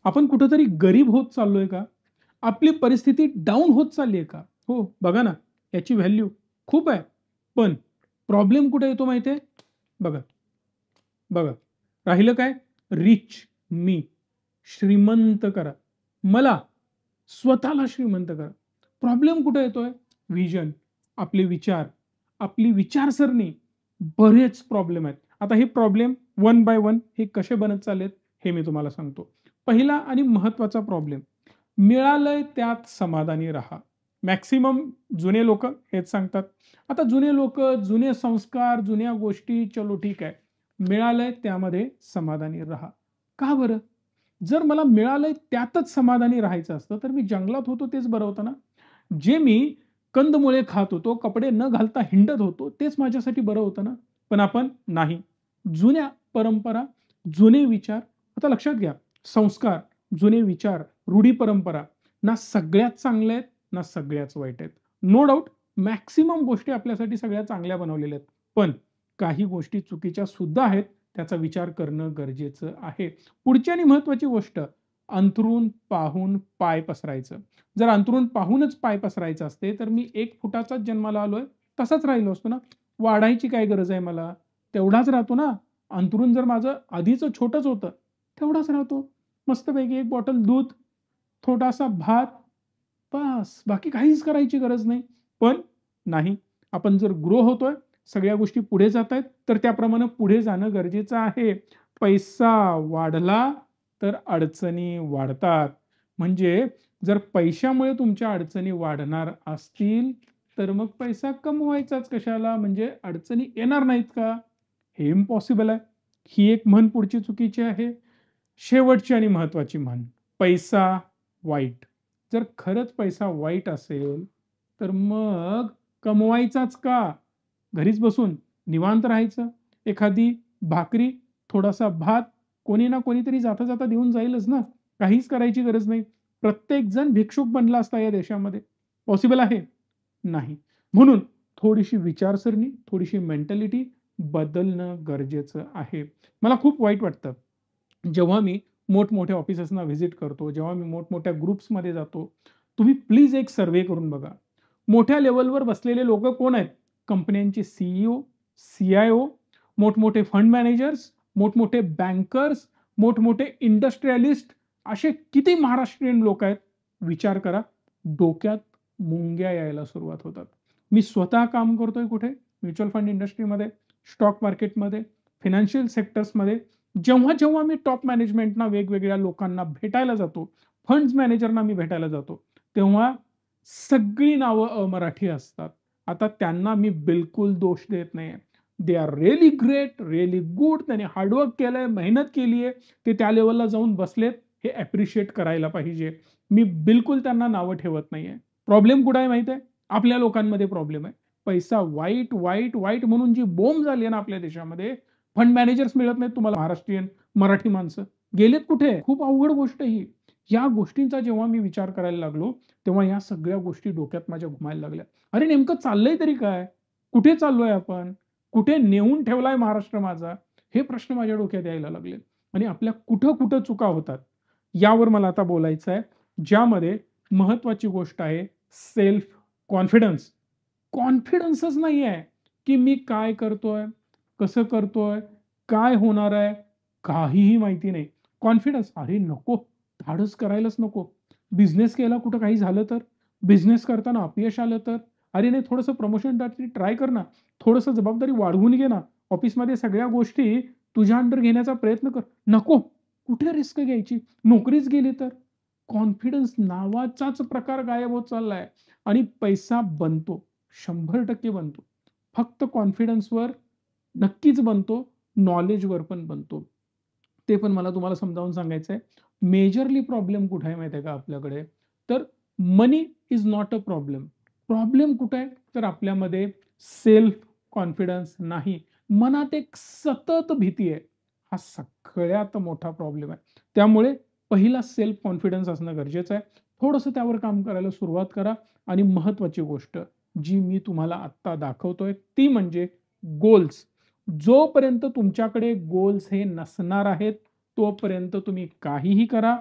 आपण कुठेतरी गरीब होत चाललोय का? आपली परिस्थिती डाउन होत चालली आहे का? हो, बघा ना, याची व्हॅल्यू खूप आहे. पण प्रॉब्लेम कुठे येतो माहिती आहे? बघा, बघा. राहिलं काय? रिच मी. श्रीमंत करा. मला स्वतःला श्रीमंत करा. प्रॉब्लेम कुठे येतोय? व्हिजन, आपले विचार, आपली विचारसरणी. बरेच प्रॉब्लेम आहेत. आता हे प्रॉब्लेम वन बाय वन हे कसे बनत चाललेत, हे मी तुम्हाला सांगतो. पहिला आणि महत्त्वाचा प्रॉब्लेम, मिळालंय त्यात समाधानी राहा. मॅक्सिमम जुने लोकं हेच सांगतात. आता जुने लोकं, जुने संस्कार, जुन्या गोष्टी चलो ठीक आहे. मिळालंय त्यामध्ये समाधानी राहा. का बरं? जर मला मिळालंय त्यातच समाधानी राहायचं असतं, तर मी जंगलात होतो तेच बरं होतं ना. जे मी कंदमुळे खात होतो, कपडे न घालता हिंडत होतो, तेच माझ्यासाठी बरं होतं ना. पण आपण नाही. जुन्या परंपरा, जुने विचार, आता लक्षात घ्या, संस्कार, जुने विचार, रूढी परंपरा ना सगळ्यात चांगल्या आहेत, ना सगळ्याच वाईट आहेत. नो डाउट मॅक्सिमम गोष्टी आपल्यासाठी सगळ्या चांगल्या बनवलेल्या आहेत. पण काही गोष्टी चुकीच्या सुद्धा आहेत. त्याचा विचार करणं गरजेचं आहे. पुढची आणि महत्त्वाची गोष्ट, अंथरूण पाहून पाय पसरायचं. जर अंथरूण पाहूनच पाय पसरायचं असते, तर मी 1 फुटाचाच जन्माला आलोय, तसाच राहिलो असतो ना. वाढायची काय गरज आहे मला? तेवढाच राहतो ना. अंथरूण जर माझं आधीचं छोटंच होतं, तेवढाच राहतो. मस्तपैकी 1 बॉटल दूध, थोडासा भात, बास. बाकी काहीच करायची गरज नाही. पण नाही. आपण जर ग्रो होतोय, सगळ्या गोष्टी पुढे जातायत, तर त्याप्रमाणे पुढे जाणं गरजेचं आहे. पैसा वाढला, तर अडचणी वाढतात. म्हणजे जर पैशामुळे तुमच्या अडचणी वाढणार असतील, तर मग पैसा कमवायचाच कशाला? म्हणजे अडचणी येणार नाहीत का? हे इम्पॉसिबल आहे. ही एक म्हण पुढची चुकीची आहे. शेवटची आणि महत्त्वाची म्हण, पैसा वाईट. जर खरंच पैसा वाईट असेल, तर मग कमवायचाच का? घरीच बसून निवांत राहायचं. एखादी भाकरी, थोडासा भात कोणी ना कोणीतरी जाता-जाता देऊन जाईलच ना. काहीच करायची गरज नाही. प्रत्येकजण भिक्षुक बनला असता या देशामध्ये. पॉसिबल आहे? नाही. म्हणून थोडीशी विचारसरणी, थोडीशी मेंटॅलिटी बदलणं गरजेचं आहे. मला खूप वाईट वाटतं, जेव्हा मी मोठमोठ्या ऑफिसेसना व्हिजिट करतो, जेव्हा मी मोठमोठ्या ग्रुप्समध्ये जातो, तुम्ही प्लीज एक सर्व्हे करून बघा. मोठ्या लेव्हलवर बसलेले लोकं कोण आहेत? कंपन्यांचे सीईओ, सी-आय-ओ, मोठमोठे फंड मॅनेजर्स, मोठमोठे बँकर्स, मोठमोठे इंडस्ट्रियलिस्ट, असे किती महाराष्ट्रीयन लोक आहेत? विचार करा. डोक्यात मुंग्या यायला सुरुवात होतात. मी स्वतः काम करतोय कुठे? म्युच्युअल फंड इंडस्ट्रीमध्ये, स्टॉक मार्केटमध्ये, फायनान्शियल सेक्टर्समध्ये. जेव्हा-जेव्हा मी टॉप मॅनेजमेंटना, वेगवेगळ्या लोकांना भेटायला जातो, फंड्स मॅनेजरना मी भेटायला जातो, तेव्हा सगळी नावं अमराठी असतात. आता त्यांना मी बिलकुल दोष देत नाहीये. They are really great, really good. त्यांनी हार्डवर्क केलंय, मेहनत केली आहे. ते त्या लेव्हलला जाऊन बसलेत, हे ॲप्रिशिएट करायला पाहिजे. मी बिलकुल त्यांना नावं ठेवत नाहीये. प्रॉब्लेम कुठे आहे माहिती आहे? आपल्या लोकांमध्ये प्रॉब्लेम आहे. पैसा वाईट, वाईट, वाईट म्हणून जी बोंब झाली आहे ना आपल्या देशामध्ये, फंड मॅनेजर्स मिळत नाहीत तुम्हाला महाराष्ट्रीयन, मराठी माणसं. गेलेत कुठे? खूप अवघड गोष्ट ही. या गोष्टींचा जेव्हा मी विचार करायला लागलो, तेव्हा या सगळ्या गोष्टी डोक्यात माझ्या घुमायला लागल्या. अरे नेमकं चाललंय तरी काय? कुठे चाललोय आपण? कुठे नेऊन ठेवलाय महाराष्ट्र माझा? हे प्रश्न माझ्या डोक्यात यायला लागले. आणि आपल्या कुठं-कुठं चुका होतात, यावर मला आता बोलायचं आहे. ज्यामध्ये महत्त्वाची गोष्ट आहे सेल्फ कॉन्फिडन्स. कॉन्फिडन्सच नाही आहे, की मी काय करतोय? कसं करतोय? काय होणार आहे? काहीही माहिती नाही. कॉन्फिडन्स, अरे नको, धाडस करायलाच नको. बिझनेस केला कुठं काही झालं तर? बिझनेस करताना अपयश आलं तर? अरे नाही, थोडंसं प्रमोशनसाठी ट्राय कर ना. थोडंसं जबाबदारी वाढवून घे ना. ऑफिसमध्ये सगळ्या गोष्टी तुझ्या अंडर घेण्याचा प्रयत्न कर. नको. कुठे रिस्क घ्यायची? नोकरीच गेली तर? कॉन्फिडन्स नावाचाच प्रकार गायब होत चाललाय आणि पैसा बनतो. 100% बनतो. फक्त कॉन्फिडन्सवर नक्कीच बनतो, नॉलेजवर पण बनतो. ते पण मला तुम्हाला समजावून सांगायचं आहे. मेजरली प्रॉब्लेम कुठे आहे माहिती आहे का आपल्याकडे? तर money is not a problem. Problem कुठे आहे? तर आपल्यामध्ये सेल्फ कॉन्फिडन्स नाही. मनात एक सतत भीती आहे. हा सगळ्यात मोठा प्रॉब्लेम आहे. त्यामुळे पहिला सेल्फ कॉन्फिडन्स असणं गरजेचं आहे. थोडंसं त्यावर काम करायला सुरुवात करा आणि महत्त्वाची गोष्ट जी मी तुम्हाला आत्ता दाखवतोय ती म्हणजे गोल्स. जोपर्यंत तुमच्याकडे गोल्स हे नसणार आहेत, तोपर्यंत तुम्ही काहीही करा,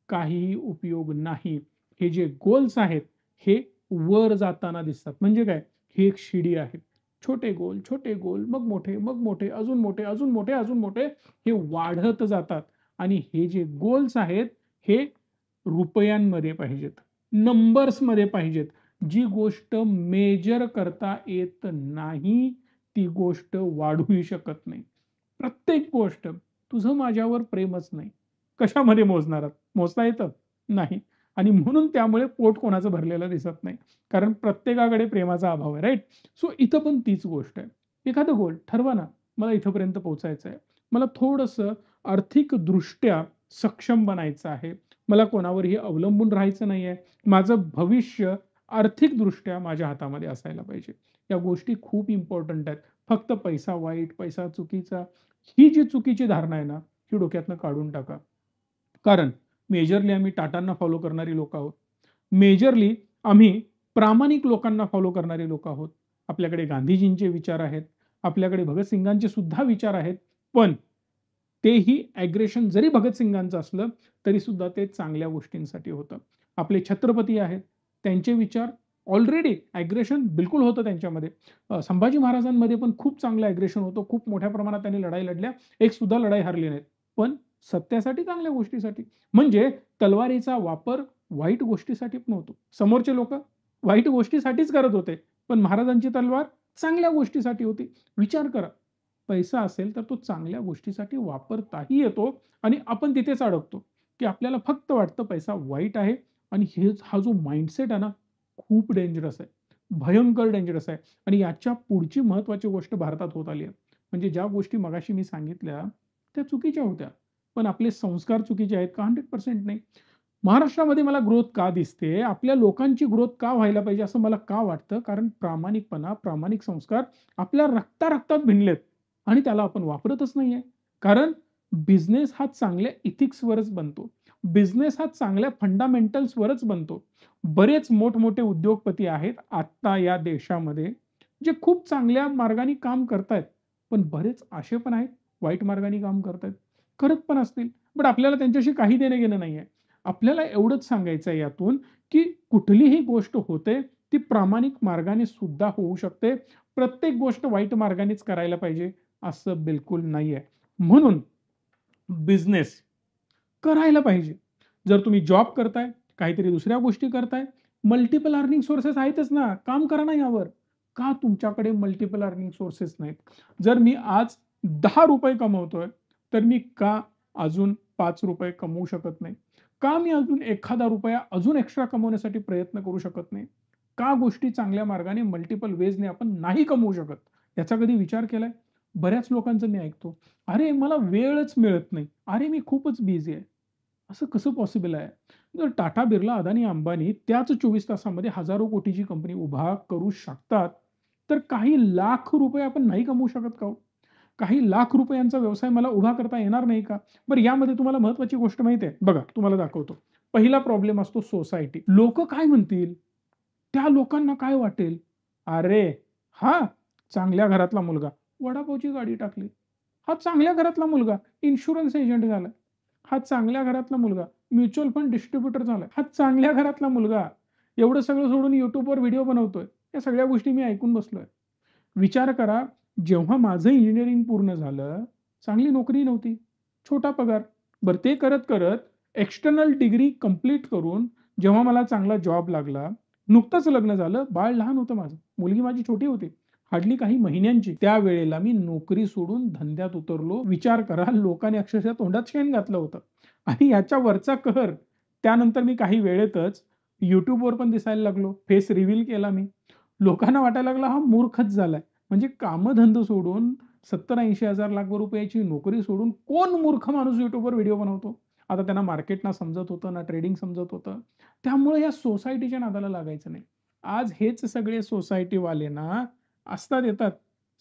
काहीही उपयोग नाही. हे जे गोल्स आहेत, हे वर जाताना दिसतात. म्हणजे काय? ही एक शिडी आहे. छोटे गोल, मग मोठे, मग मोठे, अजून मोठे, अजून मोठे, अजून मोठे हे वाढत जातात आणि हे जे गोल्स आहेत, हे रुपयांमध्ये पाहिजेत, नंबर्समध्ये पाहिजेत. जी गोष्ट मेजर करता येत नाही, ती गोष्ट वाढूही शकत नाही. प्रत्येक गोष्ट, तुझं माझ्यावर प्रेमच नाही. कशामध्ये मोजणार आहात? मोजता येतं? नाही. आणि म्हणून त्यामुळे पोट कोणाचं भरलेलं दिसत नाही. कारण प्रत्येकाकडे प्रेमाचा अभाव आहे, राइट? सो इथं पण तीच गोष्ट आहे. एखादं गोल ठरवा ना, मला इथपर्यंत पोहोचायचं आहे. मला थोडंसं आर्थिकदृष्ट्या सक्षम बनायचं आहे. मला कोणावरही अवलंबून राहायचं नाहीये. माझं भविष्य आर्थिकदृष्ट्या माझ्या हातामध्ये असायला पाहिजे. या गोष्टी खूप इम्पोर्टंट आहेत. फक्त पैसा वाईट, पैसा चुकीचा, ही जी चुकीची धारणा आहे ना, ही डोक्यातनं काढून टाका. कारण मेजरली आम्ही टाटांना फॉलो करणारी लोकं आहोत. मेजरली आम्ही प्रामाणिक लोकांना फॉलो करणारी लोकं आहोत. आपल्याकडे गांधीजींचे विचार आहेत. आपल्याकडे भगतसिंगांचे सुद्धा विचार आहेत. पण तेही अग्रेशन जरी भगतसिंगांचं असलं, तरी सुद्धा ते चांगल्या गोष्टींसाठी होतं. आपले छत्रपती आहेत. त्यांचे विचार ऑलरेडी अग्रेशन बिलकुल होतं त्यांच्यामध्ये. संभाजी महाराजांमध्ये पण खूप चांगलं अग्रेशन होतं. खूप मोठ्या प्रमाणात त्यांनी लढाई लढल्या. एक सुद्धा लढाई हरली नाहीत. पण सत्यासाठी, चांगल्या गोष्टीसाठी. म्हणजे तलवारीचा वापर वाईट गोष्टीसाठी नव्हतो. समोरचे लोकं वाईट गोष्टीसाठीच करत होते. पण महाराजांची तलवार चांगल्या गोष्टीसाठी होती. विचार करा. पैसा असेल तर तो चांगल्या गोष्टीसाठी वापरताही येतो आणि आपण तिथेच अडकतो, की आपल्याला फक्त वाटतं पैसा वाईट आहे आणि हा जो माइंडसेट आहे ना, खूप डेंजरस आहे. भयंकर डेंजरस आहे आणि याच्या पुढची महत्त्वाची गोष्ट भारतात होत आली आहे. म्हणजे ज्या गोष्टी मगाशी मी सांगितल्या, त्या चुकीच्या होत्या. पण आपले संस्कार चुकीचे आहेत का? 100% नाही. महाराष्ट्रामध्ये मला ग्रोथ का दिसते? आपल्या लोकांची ग्रोथ का व्हायला पाहिजे असं मला का वाटतं? कारण प्रामाणिकपणा, प्रामाणिक संस्कार आपल्या रक्ता-रक्तात भिनलेत आणि त्याला आपण वापरतच नाहीये. कारण बिझनेस हा चांगल्या इथिक्सवरच बनतो. बिझनेस हा चांगल्या फंडामेंटल्सवरच बनतो. बरेच मोठमोठे उद्योगपती आहेत आत्ता या देशामध्ये, जे खूप चांगल्या मार्गाने काम करतायत. पण बरेच असे पण आहेत, वाईट मार्गाने काम करतायत. करत पण असतील. बट आपल्याला त्यांच्याशी काही देणं-घेणं नाहीये. आपल्याला एवढंच सांगायचं आहे यातून, की कुठलीही गोष्ट होते, ती प्रामाणिक मार्गाने सुद्धा होऊ शकते. प्रत्येक गोष्ट वाईट मार्गानेच करायला पाहिजे, असं बिलकुल नाहीये. म्हणून बिझनेस करायला पाहिजे. जर तुम्ही जॉब करताय, काहीतरी दुसऱ्या गोष्टी करताय, मल्टिपल अर्निंग सोर्सेस आहेतच ना. काम करा ना यावर. का तुमच्याकडे मल्टिपल अर्निंग सोर्सेस नाहीत? जर मी आज ₹10 कमवतोय, तर मी का अजून ₹5 कमवू शकत नाही? का मी अजून एखादा रुपया अजून एक्स्ट्रा कमवण्यासाठी प्रयत्न करू शकत नाही? का गोष्टी चांगल्या मार्गाने मल्टिपल वेजने आपण नाही कमवू शकत? याचा कधी विचार केलाय? बऱ्याच लोकांचं मी ऐकतो, "अरे, मला वेळच मिळत नाही. अरे, मी खूपच बिझी आहे." असं कसं पॉसिबल आहे? जर टाटा, बिर्ला, अदानी, अंबानी त्याच 24 तासामध्ये हजारो कोटीची कंपनी उभा करू शकतात, तर काही लाख रुपये आपण नाही कमवू शकत का हो? काही लाख रुपयांचा व्यवसाय मला उभा करता येणार नाही का? बरं यामध्ये तुम्हाला महत्त्वाची गोष्ट माहिती आहे? बघा, तुम्हाला दाखवतो. पहिला प्रॉब्लेम असतो सोसायटी. लोकं काय म्हणतील? त्या लोकांना काय वाटेल? अरे, हा चांगल्या घरातला मुलगा, वडापावची गाडी टाकली. हा चांगल्या घरातला मुलगा इन्शुरन्स एजंट झाला. हा चांगल्या घरातला मुलगा म्युच्युअल फंड डिस्ट्रिब्युटर झालाय. हा चांगल्या घरातला मुलगा एवढं सगळं सोडून YouTubeवर व्हिडिओ बनवतोय. या सगळ्या गोष्टी मी ऐकून बसलोय. विचार करा, जेव्हा माझं इंजिनिअरिंग पूर्ण झालं, चांगली नोकरी नव्हती, छोटा पगार. बरं ते करत-करत एक्सटर्नल डिग्री कंप्लीट करून जेव्हा मला चांगला जॉब लागला, नुकतंच लग्न झालं, बाळ लहान होतं माझं. मुलगी माझी छोटी होती. हार्डली काही महिन्यांची. त्यावेळेला मी नोकरी सोडून धंद्यात उतरलो. विचार करा, लोकांनी अक्षरशः तोंडात शेण घातलं होतं. आणि याच्या वरचा कहर, त्यानंतर मी काही वेळेतच YouTubeवर पण दिसायला लागलो. फेस रिव्हील केला मी. लोकांना वाटायला लागलं हा मूर्खच झालाय. म्हणजे कामधंदा सोडून 70-80 हजार लाख रुपयाची नोकरी सोडून कोण मूर्ख माणूस YouTubeवर व्हिडिओ बनवतो? आता त्यांना मार्केट ना समजत होतं, ना ट्रेडिंग समजत होतं. त्यामुळे या सोसायटीच्या नादाला लागायचं नाही. आज हेच सगळे सोसायटीवाले ना असतात येतात.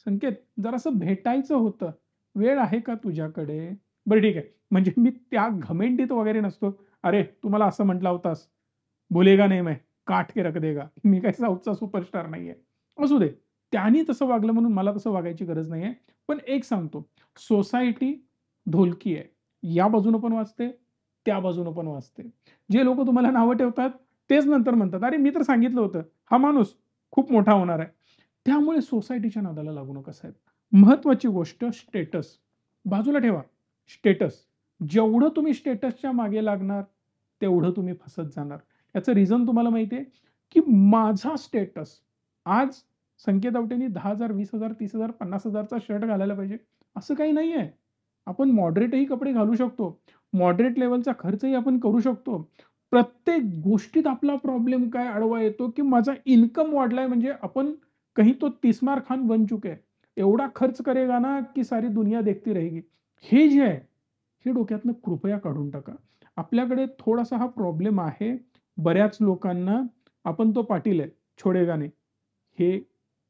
"संकेत जरासं भेटायचं होतं. वेळ आहे का तुझ्याकडे?" बरं ठीक आहे. म्हणजे मी त्या घमेंडीत वगैरे नसतो. "अरे, तू मला असं म्हटला होतास. बोलेगा नहीं मैं, काट के रख देगा." मी काही साऊथचा सुपरस्टार नाहीये. असू दे. त्यानी तसं वागलं म्हणून मला तसं वागायची गरज नाहीये. पण एक सांगतो, सोसायटी ढोलकी आहे. या बाजूनं पण वाजते, त्या बाजूनं पण वाचते. जे लोकं तुम्हाला नावं ठेवतात, तेच नंतर म्हणतात, "अरे, मी तर सांगितलं होतं, हा माणूस खूप मोठा होणार आहे." त्यामुळे सोसायटीच्या नादाला लागू नका साहेब. महत्त्वाची गोष्ट स्टेटस. बाजूला ठेवा. स्टेटस. जेवढं तुम्ही स्टेटसच्या मागे लागणार, तेवढं तुम्ही फसत जाणार. याचं रिझन तुम्हाला माहिती आहे, की माझा स्टेटस आज संकेत आवटेंनी 10,000, 20,000, 30,000, 50,000 चा शर्ट घालायला पाहिजे, असं काही नाहीये. आपण मॉडरेटही कपडे घालू शकतो. मॉडरेट लेव्हलचा खर्चही आपण करू शकतो. प्रत्येक गोष्टीत आपला प्रॉब्लेम काय आडवा येतो, की माझा इन्कम वाढलाय म्हणजे आपण कहीं तो तीसमार खान बन चुके हैं. एवढा खर्च करेगा ना, की सारी दुनिया देखती रहेगी. हे जे आहे, हे डोक्यातनं कृपया काढून टाका. आपल्याकडे थोडासा हा प्रॉब्लेम आहे. बऱ्याच लोकांना आपण तो पाटील है, छोडेगा नहीं. हे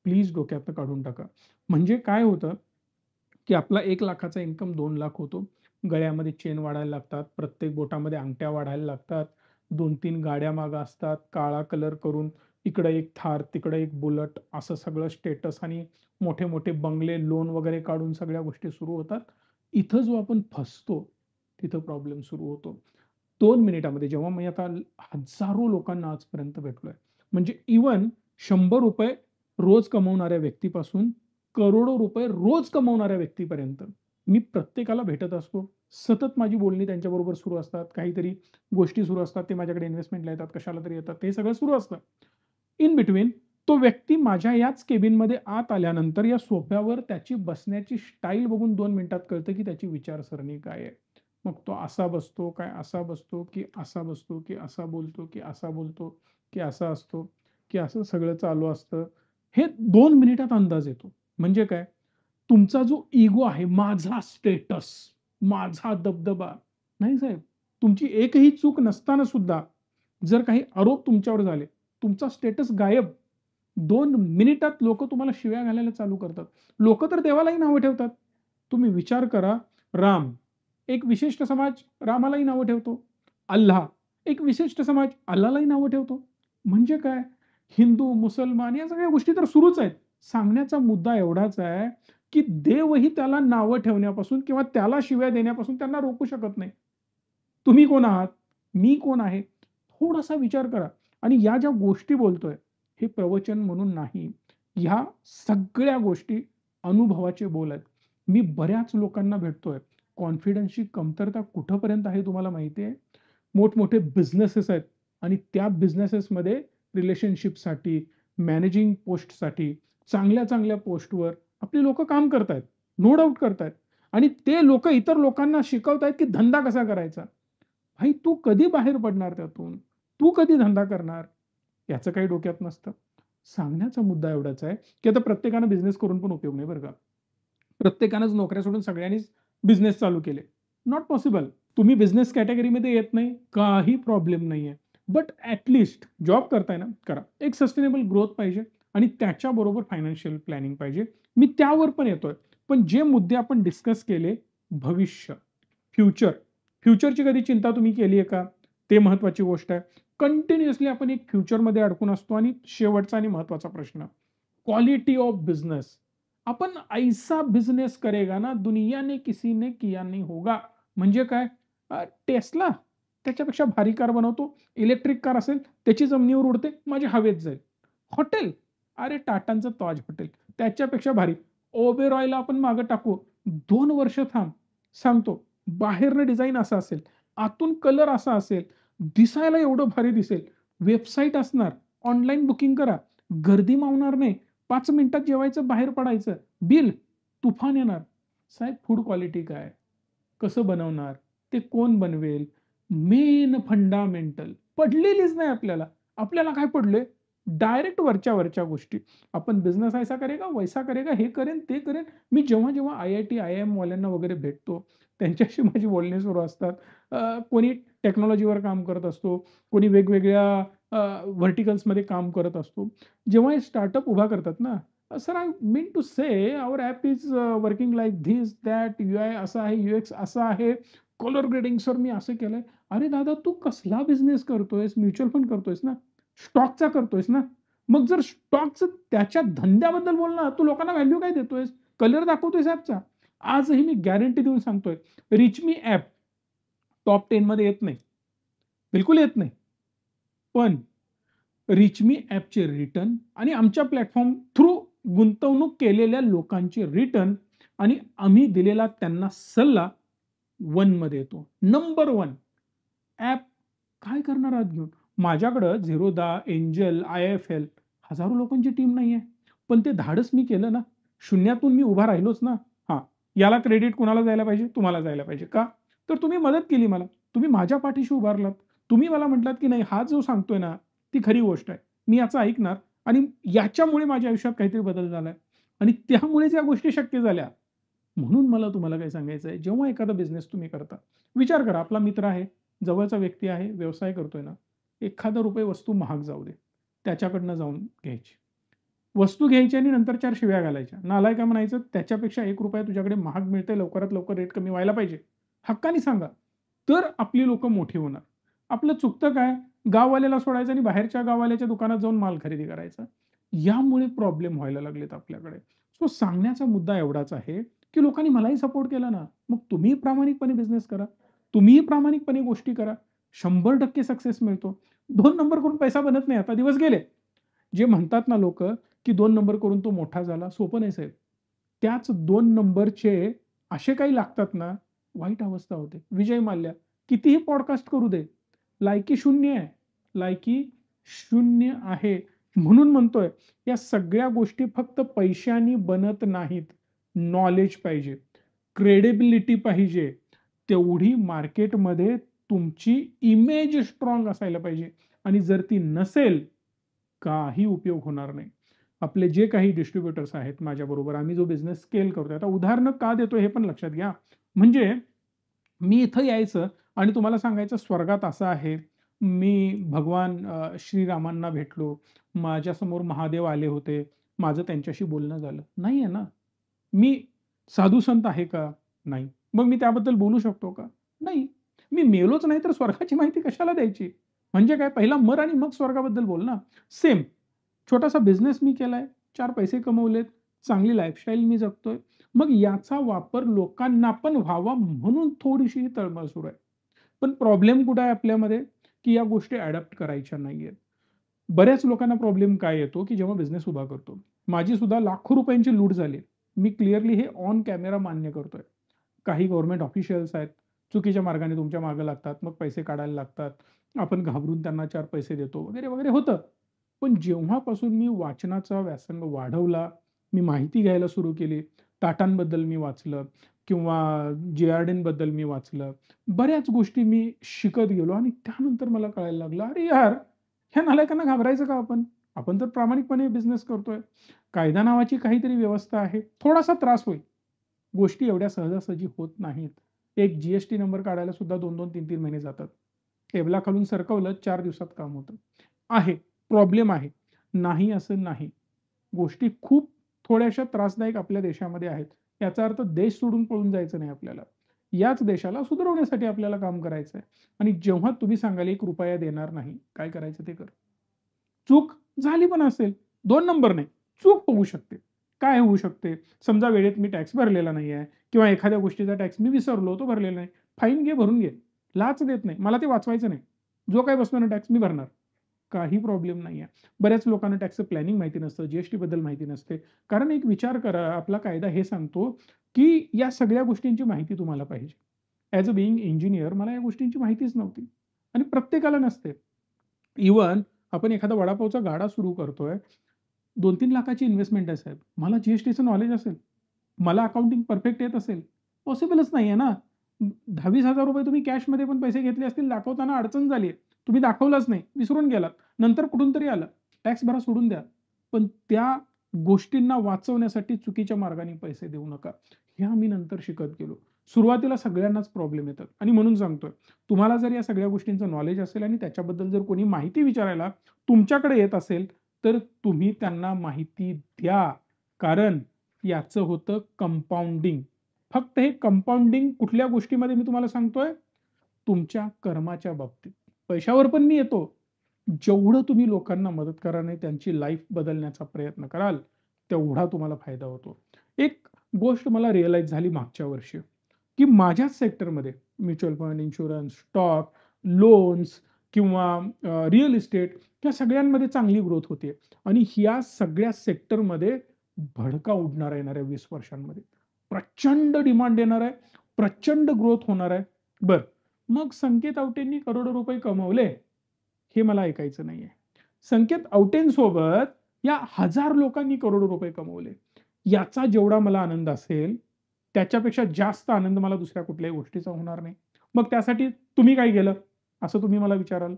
प्लीज डोक्यातनं काढून टाका. म्हणजे काय होतं, की आपला 1,00,000चा इन्कम 2,00,000 होतो. गळ्यामध्ये चेन वाढायला लागतात, प्रत्येक बोटामध्ये अंगठ्या वाढायला लागतात, 2-3 गाड्या मागे असतात, काळा कलर करून इकडं एक थार, तिकडं एक बुलेट असं सगळं स्टेटस आणि मोठे-मोठे बंगले, लोन वगैरे काढून सगळ्या गोष्टी सुरू होतात. इथं जो आपण फसतो, तिथं प्रॉब्लेम सुरू होतो. 2 मिनिटामध्ये जेव्हा मी आता हजारो लोकांना आजपर्यंत भेटलोय. म्हणजे इव्हन ₹100 रोज कमवणाऱ्या व्यक्तीपासून करोडो रुपये रोज कमवणाऱ्या व्यक्तीपर्यंत मी प्रत्येकाला भेटत असतो. सतत माझी बोलणी त्यांच्याबरोबर सुरू असतात. काहीतरी गोष्टी सुरू असतात. ते माझ्याकडे इन्व्हेस्टमेंटला येतात, कशाला तरी येतात. ते सगळं सुरू असतं. इन बिटवीन तो व्यक्ती माझ्या याच केबिनमध्ये आत आल्यानंतर या सोफ्यावर त्याची बसण्याची स्टाईल बघून 2 मिनिटात कळतं, की त्याची विचारसरणी काय आहे. मग तो असा बसतो, काय असा बसतो, की असा बसतो, की असा बोलतो, की असा बोलतो, की असा असतो, की असं सगळं चालू असतं. हे 2 मिनिटात अंदाज येतो. म्हणजे काय? तुमचा जो इगो आहे, माझा स्टेटस, माझा दबदबा. नाही साहेब, तुमची एकही चूक नसताना सुद्धा जर काही आरोप तुमच्यावर झाले, तुमचा स्टेटस गायब. 2 मिनिटात लोकं तुम्हाला शिव्या घालायला चालू करतात. लोकं तर देवालाही नावं ठेवतात. तुम्ही विचार करा, राम, एक विशिष्ट समाज रामालाही नावं ठेवतो. अल्लाह, एक विशिष्ट समाज अल्लाहलाही नावं ठेवतो. म्हणजे काय? हिंदू, मुसलमान या सगळ्या गोष्टी तर सुरूच आहेत. सांगण्याचा मुद्दा एवढाच आहे, की देवही त्याला नावं ठेवण्यापासून किंवा त्याला शिव्या देण्यापासून त्यांना रोखू शकत नाही. तुम्ही कोण आहात? मी कोण आहे? थोडासा विचार करा आणि या ज्या गोष्टी बोलतोय, हे प्रवचन म्हणून नाही. ह्या सगळ्या गोष्टी अनुभवाचे बोल आहेत. मी बऱ्याच लोकांना भेटतोय. कॉन्फिडन्सची कमतरता कुठपर्यंत आहे तुम्हाला माहिती आहे? मोठमोठे बिझनेसेस आहेत आणि त्या बिझनेसेसमध्ये रिलेशनशिपसाठी, मॅनेजिंग पोस्टसाठी, चांगल्या-चांगल्या पोस्टवर आपली लोकं काम करतायत. नो डाउट करतायत आणि ते लोकं इतर लोकांना शिकवतायत, की धंदा कसा करायचा. भाई तू कधी बाहेर पडणार त्यातून? तू कधी धंदा करणार? याचं काही डोक्यात नसतं. सांगण्याचा मुद्दा एवढाच आहे, की आता प्रत्येकानं बिझनेस करून पण उपयोग नाही बरं का. प्रत्येकानंच नोकऱ्या सोडून सगळ्यांनीच बिझनेस चालू केले. Not possible. तुम्ही बिझनेस कॅटेगरीमध्ये येत नाही, काही प्रॉब्लेम नाहीये. बट ॲट लीस्ट जॉब करताय ना, करा. एक सस्टेनेबल ग्रोथ पाहिजे आणि त्याच्याबरोबर फायनान्शियल प्लॅनिंग पाहिजे. मी त्यावर पण येतोय. पण जे मुद्दे आपण डिस्कस केले, भविष्य, फ्युचर. फ्युचरची कधी चिंता तुम्ही केली आहे का? ते महत्त्वाची गोष्ट आहे. कंटिन्युअसली आपण एक फ्युचरमध्ये अडकून असतो आणि शेवटचा आणि महत्त्वाचा प्रश्न, क्वालिटी ऑफ बिझनेस. अपन ऐसा बिझनेस करेगा ना, दुनिया ने किसी ने किया नहीं होगा. म्हणजे काय? टेस्ला त्याच्यापेक्षा भारी कार बनवतो. इलेक्ट्रिक कार असेल, त्याची जमिनीवर उडते, माझी हवेत जाईल. हॉटेल, अरे टाटांचं ताज हॉटेल, त्याच्यापेक्षा भारी. ओबेरॉयला आपण मागे टाकू. 2 वर्ष थांब, सांगतो. बाहेरनं डिझाइन असा असेल, आतून कलर असा असेल, दिसायला एवढं भारी दिसेल. वेबसाईट असणार, ऑनलाईन बुकिंग करा. गर्दी मावणार नाही. 5 मिनिटात जेवायचं, बाहेर पडायचं. बिल तुफान येणार. साहेब फूड क्वालिटी काय? कसं बनवणार? ते कोण बनवेल? मेन फंडामेंटल पडलेलीच नाही आपल्याला. आपल्याला काय पडलंय? डायरेक्ट वरच्या-वरच्या गोष्टी. आपण बिझनेस ऐसा करेगा, वैसा करेगा, हे करेन, ते करेन. मी जेव्हा-जेव्हा आय-आय-टी, आय-आय-एम वाल्यांना वगैरे भेटतो, त्यांच्याशी माझी बोलणी सुरू असतात. कोणी टेक्नॉलॉजीवर काम करत असतो, कोणी वेगवेगळ्या व्हर्टिकल्समध्ये काम करत असतो. जेव्हा हे स्टार्टअप उभा करतात ना, sir I mean to say our app is working like this, that, UI असं आहे, यू-एक्स असं आहे, कलर ग्रेडिंग सर मी असं केलंय. अरे दादा तू कसला बिझनेस करतोयस? म्युच्युअल फंड करतोयस ना? स्टॉकचा करतोयस ना? मग जर स्टॉकचं त्याच्या धंद्याबद्दल बोल ना, तू लोकांना व्हॅल्यू काय देतोयस? कलर दाखवतोयस ॲपचा. आजही मी गॅरंटी देऊन सांगतोय, रिच मी ॲप टॉप 10 मध्ये येत नाही, बिलकुल येत नाही. पण रिचमी ॲपचे रिटर्न आणि आमच्या प्लॅटफॉर्म थ्रू गुंतवणूक केलेल्या लोकांचे रिटर्न आणि आम्ही दिलेला त्यांना सल्ला 1 मध्ये येतो. नंबर 1 ॲप काय करणार आहात घेऊन? माझ्याकडं झिरोदा, एंजल, आय-एफ-एल हजारो लोकांची टीम नाहीये. पण ते धाडस मी केलं ना, शून्यातून मी उभा राहिलोच ना. हां, याला क्रेडिट कुणाला जायला पाहिजे? तुम्हाला जायला पाहिजे. का? तर तुम्ही मदत केली मला. तुम्ही माझ्या पाठीशी उभारलात. तुम्ही मला म्हटलात, की नाही हा जो सांगतोय ना, ती खरी गोष्ट आहे. मी याचं ऐकणार आणि याच्यामुळे माझ्या आयुष्यात काहीतरी बदल झालाय आणि त्यामुळेच या गोष्टी शक्य झाल्या. म्हणून मला तुम्हाला काय सांगायचं आहे, जेव्हा एखादा बिझनेस तुम्ही करता, विचार करा आपला मित्र आहे, जवळचा व्यक्ती आहे, व्यवसाय करतोय ना, एखादा रुपये वस्तू महाग जाऊ दे, त्याच्याकडनं जाऊन घ्यायची. वस्तू घ्यायची आणि नंतर 4 शिव्या घालायच्या. नालायक आहे म्हणायचं, त्याच्यापेक्षा ₹1 तुझ्याकडे महाग मिळतंय, लवकरात लवकर रेट कमी व्हायला पाहिजे. हक्काने सांगा. तर आपली लोकं मोठी होणार. आपलं चुकतं काय? गाववाल्याला सोडायचं आणि बाहेरच्या गाववाल्याच्या दुकानात जाऊन माल खरेदी करायचा. यामुळे प्रॉब्लेम व्हायला लागलेत आपल्याकडे. सो सांगण्याचा मुद्दा एवढाच आहे, की लोकांनी मलाही सपोर्ट केला ना, मग तुम्हीही प्रामाणिकपणे बिझनेस करा. तुम्हीही प्रामाणिकपणे गोष्टी करा. 100% सक्सेस मिळतो. 2 नंबर करून पैसा बनत नाही. आता दिवस गेले. जे म्हणतात ना लोकं, की 2 नंबर करून तो मोठा झाला. सोपं नाही साहेब. त्याच 2 नंबरचे असे काही लागतात ना, वाईट अवस्था होते. विजय माल्या कितीही पॉडकास्ट करू दे, लायकी शून्य आहे. लायकी शून्य आहे. म्हणून म्हणतोय, या सगळ्या गोष्टी फक्त पैशाने बनत नाहीत. नॉलेज पाहिजे, क्रेडिबिलिटी पाहिजे. तेवढी मार्केटमध्ये तुमची इमेज स्ट्राँग असायला पाहिजे आणि जर ती नसेल, काही उपयोग होणार नाही. आपले जे काही डिस्ट्रिब्युटर्स आहेत माझ्याबरोबर, आम्ही जो बिझनेस स्केल करतोय. आता उदाहरणं का देतोय हे पण लक्षात घ्या. म्हणजे मी इथं यायचं आणि तुम्हाला सांगायचं स्वर्गात असं आहे. मी भगवान श्रीरामांना भेटलो. माझ्यासमोर महादेव आले होते. माझं त्यांच्याशी बोलणं झालं. नाही आहे ना. मी साधू-संत आहे का? नाही. मग मी त्याबद्दल बोलू शकतो का? नाही. मी मेलोच नाही तर स्वर्गाची माहिती कशाला द्यायची? म्हणजे काय पहिला मर आणि मग स्वर्गाबद्दल बोल ना. सेम छोटासा बिझनेस मी केलाय, 4 पैसे कमवलेत, चांगली लाईफस्टाईल मी जगतोय. मग याचा वापर लोकांना पण व्हावा म्हणून थोडीशी ही तळमळ सुरू आहे. पण प्रॉब्लेम कुठे आहे आपल्यामध्ये, की या गोष्टी अडॉप्ट करायच्या नाहीयेत. बऱ्याच लोकांना प्रॉब्लेम काय येतो, की जेव्हा बिझनेस उभा करतो. माझी सुद्धा लाखो रुपयांची लूट झाली. मी क्लिअरली हे ऑन कॅमेरा मान्य करतोय. काही गव्हर्नमेंट ऑफिशियल्स आहेत, चुकीच्या मार्गाने तुमच्या मागे लागतात, मग पैसे काढायला लागतात. आपण घाबरून त्यांना 4 पैसे देतो वगैरे, वगैरे होतं. पण जेव्हापासून मी वाचनाचा व्यासंग वाढवला, मी माहिती घ्यायला सुरू केली, टाटांबद्दल मी वाचलं किंवा जे-आर-डीबद्दल मी वाचलं. बऱ्याच गोष्टी मी शिकत गेलो आणि त्यानंतर मला कळायला लागलं, "अरे यार, ह्या नालायकांना घाबरायचं का आपण? आपण तर प्रामाणिकपणे बिझनेस करतोय. कायदा नावाची काहीतरी व्यवस्था आहे. थोडासा त्रास होईल. गोष्टी एवढ्या सहजासहजी होत नाहीत. एक जी नंबर काढायला सुद्धा 2-2, 3-3 महिने जातात. टेबलाखालून सरकवलं 4 दिवसात काम होतं. आहे, प्रॉब्लेम आहे. नाही असं नाही. गोष्टी खूप थोड्याशा त्रासदायक आपल्या देशामध्ये आहेत. याचा अर्थ देश सोडून पळून जायचं नाही आपल्याला. याच देशाला सुधारवण्यासाठी आपल्याला काम करायचं आहे. आणि जेव्हा तुम्ही सांगाल ₹1 देणार नाही, काय करायचं ते कर. चूक झाली पण असेल, 2 नंबर नाही, चूक होऊ शकते. काय होऊ शकते? समजा वेळेत मी टॅक्स भरलेला नाहीये किंवा एखाद्या गोष्टीचा टॅक्स मी विसरलो, तो भरलेला नाही. फाईन घे, भरून घे. लाच देत नाही. मला ते वाचवायचं नाही. जो काही बसतो ना टॅक्स मी भरणार. काही प्रॉब्लेम नाहीये. बऱ्याच लोकांना टॅक्सचं प्लॅनिंग माहिती नसतं, जी-एस-टीबद्दल माहिती नसते. कारण एक विचार करा, आपला कायदा हे सांगतो, की या सगळ्या गोष्टींची माहिती तुम्हाला पाहिजे. ॲज अ बीइंग इंजिनिअर मला या गोष्टींची माहितीच नव्हती आणि प्रत्येकाला नसते. इव्हन आपण एखादा वडापावचा गाडा सुरू करतोय, 2-3 लाखाची इन्व्हेस्टमेंट आहे साहेब. मला जी-एस-टीचं नॉलेज असेल, मला अकाउंटिंग परफेक्ट येत असेल, पॉसिबलच नाहीये ना. ₹10,000-20,000 तुम्ही कॅशमध्ये पण पैसे घेतले असतील, दाखवताना अडचण झाली आहे. तुम्ही दाखवलाच नाही, विसरून गेलात. नंतर कुठून तरी आलं. टॅक्स भरा सोडून द्या. पण त्या गोष्टींना वाचवण्यासाठी चुकीच्या मार्गाने पैसे देऊ नका. हे आम्ही नंतर शिकत गेलो. सुरुवातीला सगळ्यांनाच प्रॉब्लेम येतात आणि म्हणून सांगतोय, तुम्हाला जर या सगळ्या गोष्टींचं नॉलेज असेल आणि त्याच्याबद्दल जर कोणी माहिती विचारायला तुमच्याकडे येत असेल, तर तुम्ही त्यांना माहिती द्या. कारण याचं होतं कंपाउंडिंग. फक्त हे कंपाउंडिंग कुठल्या गोष्टीमध्ये मी तुम्हाला सांगतोय? तुमच्या कर्माच्या बाबतीत. पैशावर पण मी येतो. जेवढं तुम्ही लोकांना मदत कराल आणि त्यांची लाईफ बदलण्याचा प्रयत्न कराल, तेवढा तुम्हाला फायदा होतो. एक गोष्ट मला रिअलाईज झाली मागच्या वर्षी, की माझ्याच सेक्टरमध्ये mutual fund, insurance, stock, loans किंवा रिअल इस्टेट या सगळ्यांमध्ये चांगली ग्रोथ होते आणि ह्या सगळ्या सेक्टरमध्ये भडका उडणार आहे येणाऱ्या 20 वर्षांमध्ये. प्रचंड डिमांड येणार आहे, प्रचंड ग्रोथ होणार आहे. बरं, मग संकेत आवटेंनी करोडो रुपये कमवले, हे मला ऐकायचं नाहीये. संकेत आवटेंसोबत या 1000 लोकांनी करोडो रुपये कमवले. याचा जेवढा मला आनंद असेल, त्याच्यापेक्षा जास्त आनंद मला दुसऱ्या कुठल्याही गोष्टीचा होणार नाही. मग त्यासाठी तुम्ही काय केलं? असं तुम्ही मला विचाराल.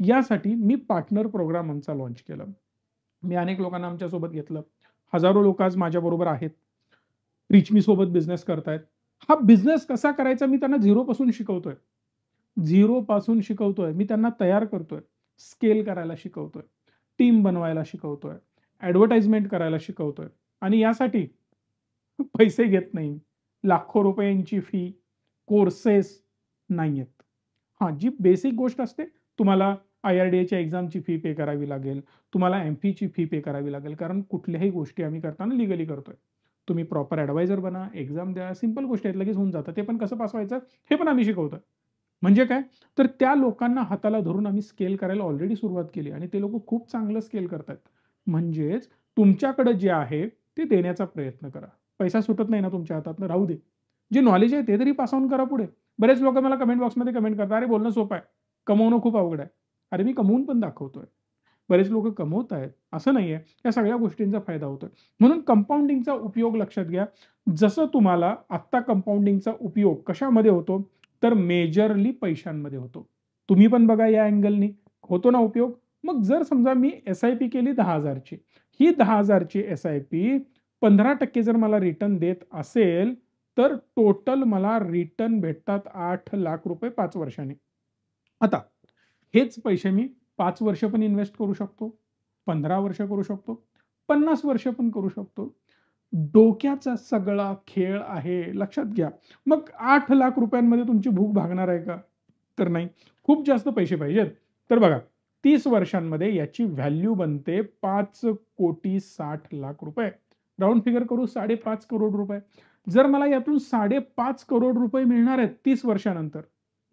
यासाठी मी पार्टनर प्रोग्राम आमचा लॉन्च केला. मी अनेक लोकांना आमच्यासोबत घेतलं. हजारो लोक आज माझ्याबरोबर आहेत. रिचमी सोबत बिझनेस करतायत. हा बिझनेस कसा करायचा मी त्यांना झिरोपासून शिकवतोय. झिरोपासून शिकवतोय. मी त्यांना तयार करतोय. स्केल करायला शिकवतोय. टीम बनवायला शिकवतोय. ॲडव्हर्टाइजमेंट करायला शिकवतोय आणि यासाठी पैसे घेत नाही. लाखो रुपयांची फी, कोर्सेस नाहीयेत. हां, जी बेसिक गोष्ट असते, तुम्हाला IRDAच्या एक्झामची फी पे करावी लागेल. तुम्हाला एम-फीची फी पे करावी लागेल. कारण कुठल्याही गोष्टी आम्ही करताना लीगली करतोय. तुम्ही प्रॉपर ॲडवायझर बना, एक्झाम द्या, सिंपल गोष्टी आहेत, लगेच होऊन जातं. ते पण कसं पास व्हायचं, हे पण आम्ही शिकवतोय. म्हणजे काय? तर त्या लोकांना हाताला धरून आम्ही स्केल करायला ऑलरेडी सुरुवात केली आणि ते लोकं खूप चांगलं स्केल करतायत. म्हणजेच तुमच्याकडे जे आहे, ते देण्याचा प्रयत्न करा. पैसा सुटत नाही ना तुमच्या हातातनं, राहू दे. जे नॉलेज आहे ते तरी पास ऑन करा पुढे. बरेच लोकं मला कमेंट बॉक्समध्ये कमेंट करतात, "अरे बोलणं सोपं आहे, कमवणं खूप अवघड आहे." अरे मी कमवून पण दाखवतोय. बरेच लोकं कमवतायत, असं नाहीये. या सगळ्या गोष्टींचा फायदा होतोय. म्हणून कंपाउंडिंगचा उपयोग लक्षात घ्या. जसं तुम्हाला आत्ता कंपाउंडिंगचा उपयोग कशामध्ये होतो, तर मेजरली पैशांमध्ये होतो. तुम्ही पण बघा या अँगलनी, होतो ना उपयोग? मग जर समजा मी एस-आय-पी केली 10,000 ची. ही 10,000 ची एस-आय-पी 15% जर मला रिटर्न देत असेल, तर टोटल मला रिटर्न भेटतात ₹8,00,000 5 वर्षांनी. आता हेच पैसे मी 5 वर्ष पण इन्व्हेस्ट करू शकतो, 15 वर्ष करू शकतो, 50 वर्ष पण करू शकतो. डोक्याचा सगळा खेळ आहे, लक्षात घ्या. मग ₹8,00,000 मध्ये तुमची भूक भागणार आहे का? तर नाही. खूप जास्त पैसे पाहिजेत. तर बघा 30 वर्षांमध्ये याची व्हॅल्यू बनते ₹5,60,00,000. राउंड फिगर करू ₹5.5 करोड. जर मला यातून ₹5.5 करोड मिळणार आहेत 30 वर्षानंतर,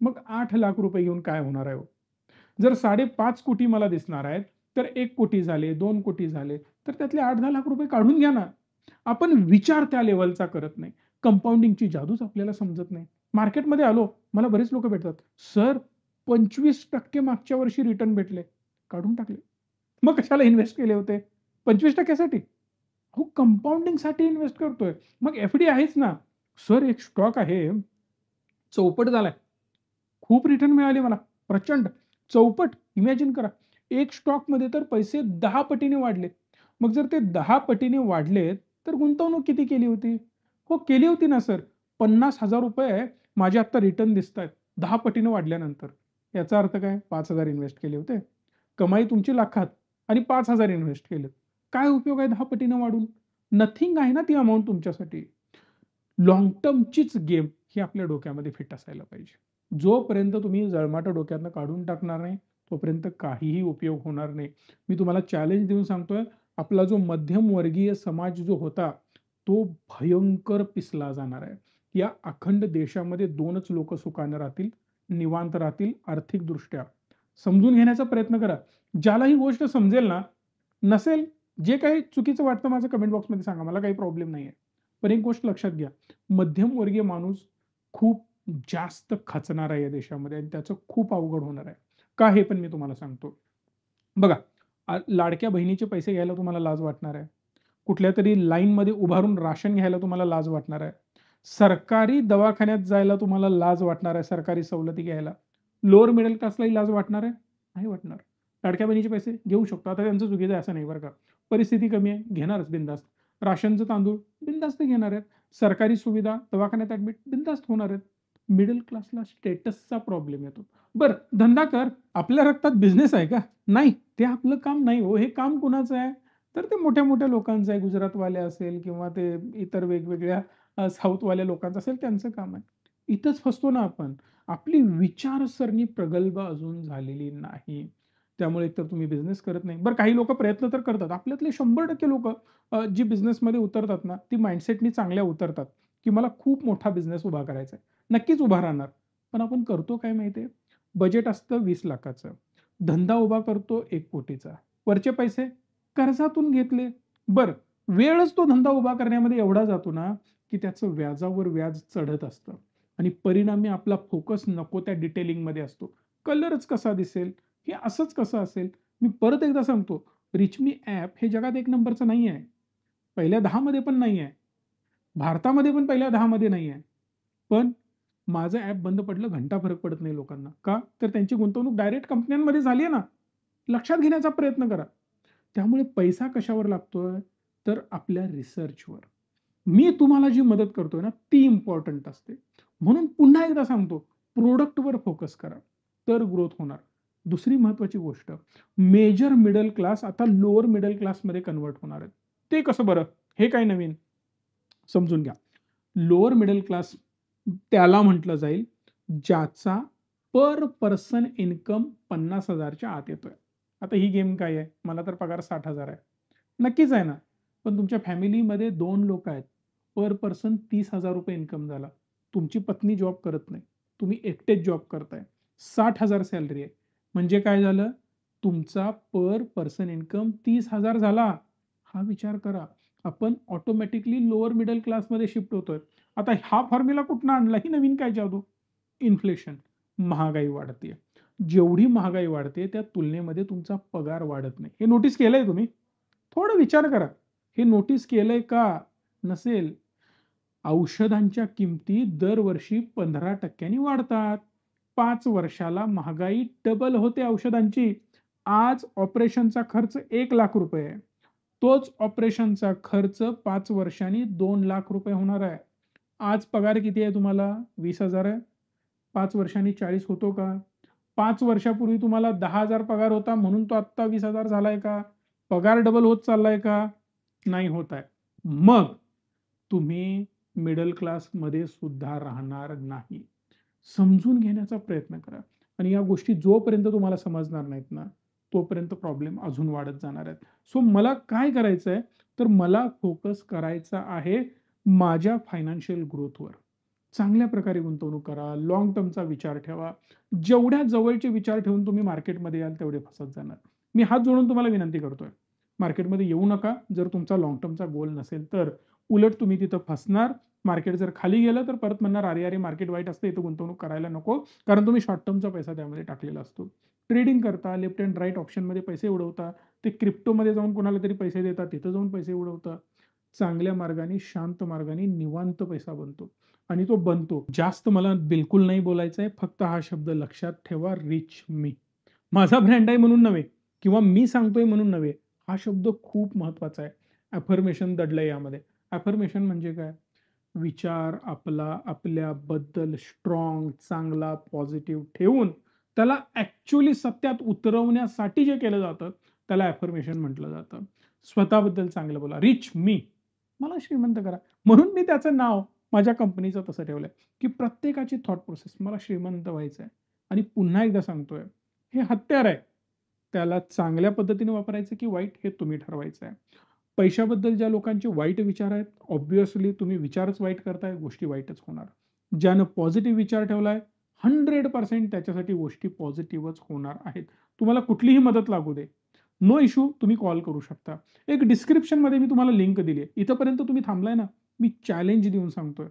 मग ₹8,00,000 घेऊन काय होणार आहे हो? जर 5.5 कोटी मला दिसणार आहेत, तर 1 कोटी झाले, 2 कोटी झाले, तर त्यातले 8-10 लाख रुपये काढून घ्या ना. आपण विचार त्या लेव्हलचा करत नाही. कंपाउंडिंगची जादूच आपल्याला समजत नाही. मार्केटमध्ये आलो, मला बरेच लोकं भेटतात. "सर 25% मागच्या वर्षी रिटर्न भेटले." काढून टाकले. मग कशाला इन्व्हेस्ट केले होते? 25% साठी? अहो कंपाउंडिंगसाठी इन्व्हेस्ट करतोय. मग एफ-डी आहेच ना. "सर एक स्टॉक आहे, चौपट झालाय." खूप रिटर्न मिळाले मला. प्रचंड. चौपट इमॅजिन करा. एक स्टॉकमध्ये तर पैसे 10 पटीने वाढले. मग जर ते 10 पटीने वाढलेत, तर गुंतवणूक किती केली होती? हो, केली होती ना सर. ₹50,000 माझे आत्ता रिटर्न दिसतायत 10 पटीने वाढल्यानंतर. याचा अर्थ काय? 5,000 इन्व्हेस्ट केले होते. कमाई तुमची लाखात आणि 5,000 इन्व्हेस्ट केलेत. काय उपयोग आहे 10 पटीने वाढून? नथिंग आहे ना ती अमाउंट तुमच्यासाठी. लाँग टर्मचीच गेम ही आपल्या डोक्यामध्ये फिट असायला पाहिजे. जोपर्यंत तुम्ही जळमाटं डोक्यातनं काढून टाकणार नाही, तोपर्यंत काहीही उपयोग होणार नाही. मी तुम्हाला चॅलेंज देऊन सांगतोय, आपला जो मध्यमवर्गीय समाज जो होता, तो भयंकर पिसला जाणार आहे. या अखंड देशामध्ये 2च लोकं सुखाने राहतील, निवांत राहतील आर्थिकदृष्ट्या. समजून घेण्याचा प्रयत्न करा. ज्याला ही गोष्ट समजेल ना, नसेल, जे काही चुकीचं वाटतं माझं कमेंट बॉक्समध्ये सांगा. मला काही प्रॉब्लेम नाहीये. पण एक गोष्ट लक्षात घ्या, मध्यमवर्गीय माणूस खूप जास्त खचणार आहे या देशामध्ये आणि त्याचं खूप अवघड होणार आहे. का हे पण मी तुम्हाला सांगतो. बघा, लाडक्या बहिणीचे पैसे घ्यायला तुम्हाला लाज वाटणार आहे. कुठल्यातरी लाईनमध्ये उभारून राशन घ्यायला तुम्हाला लाज वाटणार आहे. सरकारी दवाखान्यात जायला तुम्हाला लाज वाटणार आहे, सरकारी सवलती घ्यायला. लोअर मिडल क्लासलाही लाज वाटणार आहे? नाही वाटणार. लाडक्या बहिणीचे पैसे घेऊ शकतो. आता त्यांचं चुकीचं आहे असं नाही बरं का. परिस्थिती कमी आहे, घेणारच बिनधास्त. राशनचं तांदूळ बिनधास्त घेणार आहेत. सरकारी सुविधा, दवाखान्यात ॲडमिट बिनधास्त होणार आहेत. मिडल क्लासला स्टेटसचा प्रॉब्लेम येतो. बरं, धंदा कर. आपल्या रक्तात बिझनेस आहे का? नाही. ते आपलं काम नाही हो. हे काम कुणाचं आहे? तर ते मोठ्या-मोठ्या लोकांचं आहे. गुजरातवाले असेल किंवा ते इतर वेगवेगळ्या साऊथवाल्या लोकांचं असेल त्यांचं काम आहे. इथंच फसतो ना आपण. आपली विचारसरणी प्रगल्भ अजून झालेली नाही. त्यामुळे एकतर तुम्ही बिझनेस करत नाही. बरं काही लोकं प्रयत्न तर करतात. आपल्यातले 100% लोकं जी बिझनेसमध्ये उतरतात ना, ती माइंडसेटनी चांगल्या उतरतात, की मला खूप मोठा बिझनेस उभा करायचा आहे. नक्कीच उभा राहणार. पण आपण करतो काय माहितीये? बजेट असतं 20 लाखाचं. धंदा उभा करतो 1 कोटीचा. वरचे पैसे कर्जातून घेतले. बरं, वेळच तो धंदा उभा करण्यामध्ये एवढा जातो ना, की त्याचं व्याजावर व्याज चढत असतं आणि परिणामी आपला फोकस नको त्या डिटेलिंगमध्ये असतो. कलरच कसा दिसेल? हे असंच कसं असेल? मी परत एकदा सांगतो, रिचमी ॲप हे जगात 1 नंबरचं नाही आहे. पहिल्या 10 मध्ये पण नाही आहे. भारतामध्ये पण पहिल्या 10 मध्ये नाही आहे. पण माझं ॲप बंद पडलं, घंटा फरक पडत नाही लोकांना. का? तर त्यांची गुंतवणूक डायरेक्ट कंपन्यांमध्ये झाली आहे ना. लक्षात घेण्याचा प्रयत्न करा. त्यामुळे पैसा कशावर लागतोय? तर आपल्या रिसर्चवर. मी तुम्हाला जी मदत करतोय ना, ती इम्पोर्टंट असते. म्हणून पुन्हा एकदा सांगतो, प्रॉडक्टवर फोकस करा, तर ग्रोथ होणार. दुसरी महत्त्वाची गोष्ट, मेजर मिडल क्लास आता लोअर मिडल क्लासमध्ये कन्व्हर्ट होणार आहेत. ते कसं बरं? हे काय नवीन? समजून घ्या. लोअर मिडल क्लास त्याला म्हटलं जाईल, ज्याचा पर पर्सन इन्कम 50,000 च्या आत येतोय. आता ही गेम काय आहे? मला तर पगार 60,000 आहे. नक्कीच आहे ना. पण तुमच्या फॅमिलीमध्ये 2 लोकं आहेत. पर पर्सन ₹30,000 इन्कम झाला. तुमची पत्नी जॉब करत नाही. तुम्ही एकटेच जॉब करताय. 60,000 सॅलरी आहे. म्हणजे काय झालं? तुमचा पर पर्सन इन्कम 30,000 झाला. हा विचार करा. आपण ऑटोमॅटिकली लोअर मिडल क्लासमध्ये शिफ्ट होतोय. आता हा फॉर्म्युला कुठनं आणला? ही नवीन काय जादू? इन्फ्लेशन. महागाई वाढतेय. जेवढी महागाई वाढते त्या तुलनेमध्ये तुमचा पगार वाढत नाही. हे नोटीस केलंय तुम्ही? थोडा विचार करा. हे नोटीस केलंय का? नसेल. औषधांच्या किमती दरवर्षी 15% वाढतात. 5 वर्षाला महागाई डबल होते औषधांची. आज ऑपरेशनचा खर्च ₹1,00,000 आहे. तोच ऑपरेशनचा खर्च 5 वर्षांनी ₹2,00,000 होणार आहे. आज पगार किती आहे तुम्हाला? 20,000 आहे. 5 वर्षांनी 40 होतो का? 5 वर्षापूर्वी तुम्हाला 10,000 पगार होता म्हणून तो आत्ता 20,000 झालाय का? पगार डबल होत चाललाय का? नाही होत आहे. मग तुम्ही मिडल क्लासमध्ये सुद्धा राहणार नाही. समजून घेण्याचा प्रयत्न करा आणि या गोष्टी जोपर्यंत तुम्हाला समजणार नाहीत ना, तोपर्यंत प्रॉब्लेम अजून वाढत जाणार आहेत. सो मला काय करायचं आहे, तर मला फोकस करायचा आहे माझ्या फायनान्शियल ग्रोथवर. चांगल्या प्रकारे गुंतवणूक करा, लाँग टर्मचा विचार ठेवा. जेवढ्या जवळचे विचार ठेवून तुम्ही मार्केटमध्ये याल तेवढे फसत जाणार. मी हात जोडून तुम्हाला विनंती करतोय. मार्केटमध्ये येऊ नका, जर तुमचा लाँग टर्मचा गोल नसेल तर. उलट तुम्ही तिथं फसणार. मार्केट जर खाली गेलं तर परत म्हणणार, "अरे, अरे, मार्केट वाईट असतं, इथं गुंतवणूक करायला नको." कारण तुम्ही शॉर्ट टर्मचा पैसा त्यामध्ये टाकलेला असतो. ट्रेडिंग करता, लेफ्ट अँड राइट ऑप्शनमध्ये पैसे उडवता, ते क्रिप्टोमध्ये जाऊन कोणाला तरी पैसे देता, तिथं जाऊन पैसे उडवता. चांगल्या मार्गाने, शांत मार्गाने निवांत पैसा बनतो आणि तो बनतो. जास्त मला बिलकुल नाही बोलायचं आहे. फक्त हा शब्द लक्षात ठेवा, रिच मी. माझा ब्रँड आहे म्हणून नव्हे किंवा मी सांगतोय म्हणून नव्हे. हा शब्द खूप महत्त्वाचा आहे. अफर्मेशन दडलंय यामध्ये. अफर्मेशन म्हणजे काय? विचार आपला आपल्याबद्दल स्ट्राँग, चांगला, पॉझिटिव्ह ठेवून त्याला ॲक्चुअली सत्यात उतरवण्यासाठी जे केलं जातं, त्याला अफर्मेशन म्हटलं जातं. स्वतःबद्दल चांगलं बोला. रिच मी. मला श्रीमंत करा. म्हणून मी त्याचं नाव माझ्या कंपनीचं तसं ठेवलंय, की प्रत्येकाची थॉट प्रोसेस मला श्रीमंत व्हायचं आहे. आणि पुन्हा एकदा सांगतोय, हे हत्यार आहे. त्याला चांगल्या पद्धतीने वापरायचं की वाईट हे तुम्ही ठरवायचं आहे. पैशाबद्दल ज्या लोकांचे वाईट विचार आहेत, ऑब्व्हियसली तुम्ही विचारच वाईट करताय, गोष्टी वाईटच होणार. ज्यानं पॉझिटिव्ह विचार ठेवलाय, 100% त्याच्यासाठी गोष्टी पॉझिटिव्हच होणार आहेत. तुम्हाला कुठलीही मदत लागू दे. नो इश्यू तुम्ही कॉल करू शकता. एक डिस्क्रिप्शनमध्ये मी तुम्हाला लिंक दिली आहे. इथपर्यंत तुम्ही थांबलाय ना, मी चॅलेंज देऊन सांगतोय.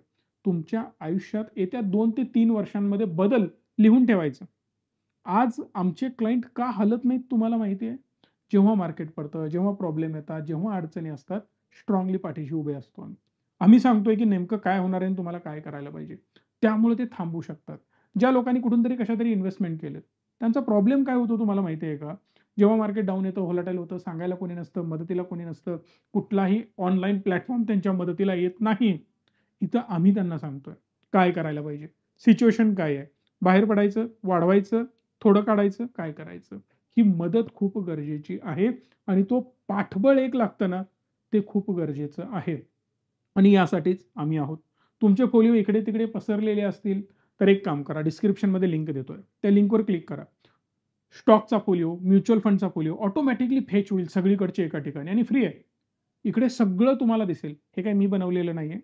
तुमच्या आयुष्यात येत्या 2 ते 3 वर्षांमध्ये बदल लिहून ठेवायचं. आज आमचे क्लायंट का हलत नाहीत तुम्हाला माहिती आहे? जेव्हा मार्केट पडतं, जेव्हा प्रॉब्लेम येतात, जेव्हा अडचणी असतात, स्ट्राँगली पाठीशी उभे असतो आम्ही. आम्ही सांगतोय की नेमकं काय होणार आहे आणि तुम्हाला काय करायला पाहिजे. त्यामुळे ते थांबू शकतात. ज्या लोकांनी कुठूनतरी कशातरी इन्व्हेस्टमेंट केलेत, त्यांचा प्रॉब्लेम काय होतो तुम्हाला माहिती आहे का? जेव्हा मार्केट डाऊन येतं, व्होलॅटाईल होतं, सांगायला कोणी नसतं, मदतीला कोणी नसतं. कुठलाही ऑनलाईन प्लॅटफॉर्म त्यांच्या मदतीला येत नाही. इथं आम्ही त्यांना सांगतोय, काय करायला पाहिजे. सिच्युएशन काय आहे? बाहेर पडायचं, वाढवायचं, थोडं काढायचं, काय करायचं? ही मदत खूप गरजेची आहे आणि तो पाठबळ एक लागतं ना, ते खूप गरजेचं आहे आणि यासाठीच आम्ही आहोत. तुमचे फोलिओ इकडे-तिकडे पसरलेले असतील, तर एक काम करा, डिस्क्रिप्शनमध्ये लिंक देतोय. त्या लिंकवर क्लिक करा. स्टॉकचा फोलिओ, म्युच्युअल फंडचा फोलिओ ऑटोमॅटिकली फेच होईल सगळीकडचे एका ठिकाणी आणि फ्री आहे. इकडे सगळं तुम्हाला दिसेल. हे काही मी बनवलेलं नाहीये.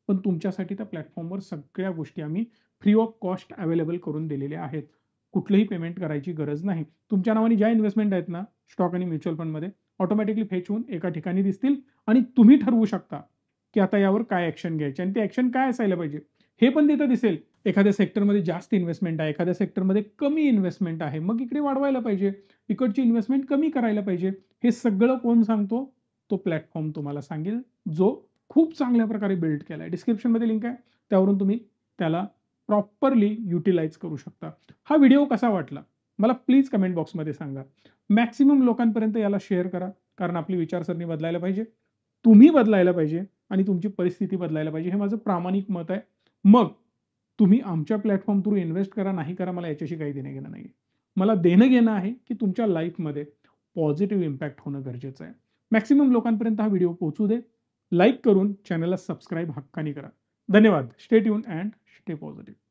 पण तुमच्यासाठी त्या प्लॅटफॉर्मवर सगळ्या गोष्टी आम्ही फ्री ऑफ कॉस्ट अवेलेबल करून दिलेले आहेत. कुठलंही पेमेंट करायची गरज नाही. तुमच्या नावाने ज्या इन्व्हेस्टमेंट आहेत ना, स्टॉक आणि म्युच्युअल फंडमध्ये ऑटोमॅटिकली फेच होऊन एका ठिकाणी दिसतील आणि तुम्ही ठरवू शकता, की आता यावर काय ॲक्शन घ्यायची आणि ती ॲक्शन काय असायला पाहिजे. हे पण तिथं दिसेल. एखाद्या सेक्टरमध्ये जास्त इन्व्हेस्टमेंट आहे, एखाद्या सेक्टरमध्ये कमी इन्व्हेस्टमेंट आहे. मग इकडे वाढवायला पाहिजे. इकडची इन्व्हेस्टमेंट कमी करायला पाहिजे. हे सगळं कोण सांगतो? तो प्लॅटफॉर्म तुम्हाला सांगेल, जो खूप चांगल्या प्रकारे बिल्ड केला आहे. डिस्क्रिप्शनमध्ये लिंक आहे. त्यावरून तुम्ही त्याला प्रॉपरली युटिलाइज करू शकता. हा व्हिडिओ कसा वाटला? मला प्लीज कमेंट बॉक्समध्ये सांगा. मॅक्सिमम लोकांपर्यंत याला शेअर करा. कारण आपली विचारसरणी बदलायला पाहिजे. तुम्ही बदलायला पाहिजे आणि तुमची परिस्थिती बदलायला पाहिजे. हे माझं प्रामाणिक मत आहे. मग तुम्ही आमच्या प्लॅटफॉर्म थ्रू इन्व्हेस्ट करा, नाही करा, मला याच्याशी काही देणं-घेणं नाहीये. मला देणं-घेणं आहे, की तुमच्या लाईफमध्ये पॉझिटिव्ह इम्पॅक्ट होणं गरजेचं आहे. मॅक्सिमम लोकांपर्यंत हा व्हिडिओ पोहोचू दे. लाईक करून चॅनलला सबस्क्राईब हक्काने करा. धन्यवाद. Stay tuned and stay positive.